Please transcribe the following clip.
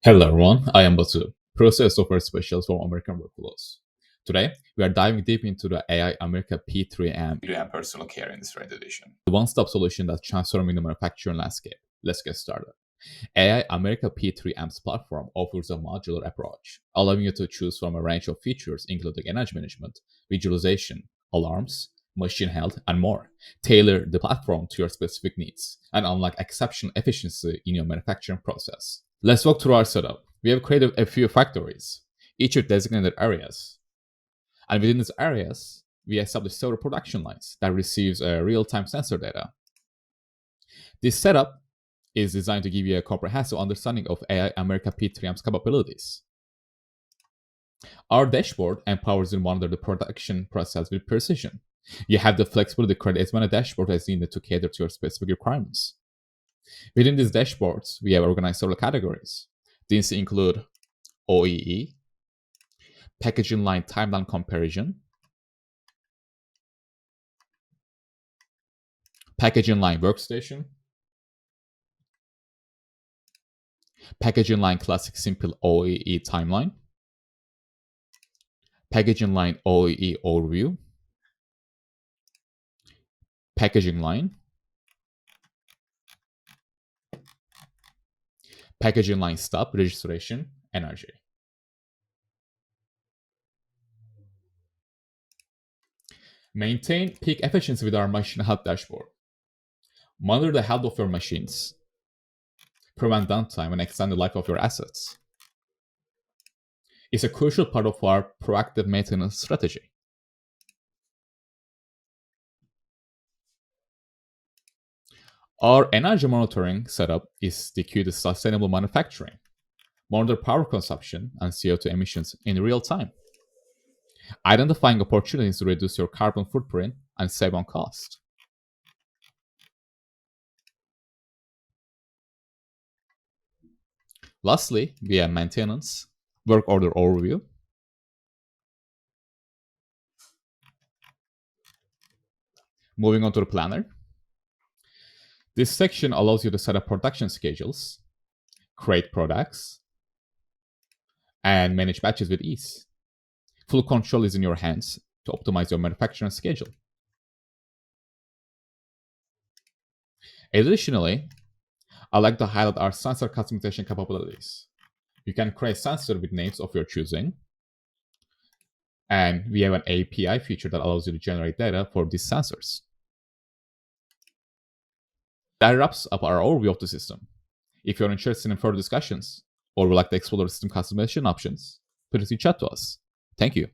Hello everyone, I am Batu, process software specialist for American Workflows. Today, we are diving deep into the AI America P3M personal care industry edition, the one-stop solution that's transforming the manufacturing landscape. Let's get started. AI America P3M's platform offers a modular approach, allowing you to choose from a range of features including energy management, visualization, alarms, machine health, and more. Tailor the platform to your specific needs and unlock exceptional efficiency in your manufacturing process. Let's walk through our setup. We have created a few factories, each with designated areas. And within these areas, we establish several production lines that receives real-time sensor data. This setup is designed to give you a comprehensive understanding of AI America P3M's capabilities. Our dashboard empowers you to monitor the production process with precision. You have the flexibility to create as many dashboards as needed to cater to your specific requirements. Within these dashboards, we have organized several categories. These include OEE, packaging line timeline comparison, packaging line workstation, packaging line classic simple OEE timeline, packaging line OEE overview, packaging line, packaging line stop, registration, energy. Maintain peak efficiency with our machine health dashboard. Monitor the health of your machines. Prevent downtime and extend the life of your assets. It's a crucial part of our proactive maintenance strategy. Our energy monitoring setup is the key to sustainable manufacturing. Monitor power consumption and CO2 emissions in real time, identifying opportunities to reduce your carbon footprint and save on cost. Lastly, we have maintenance, work order overview, moving on to the planner. This section allows you to set up production schedules, create products, and manage batches with ease. Full control is in your hands to optimize your manufacturing schedule. Additionally, I'd like to highlight our sensor customization capabilities. You can create sensors with names of your choosing, and we have an API feature that allows you to generate data for these sensors. That wraps up our overview of the system. If you're interested in further discussions or would like to explore the system customization options, please reach out to us. Thank you.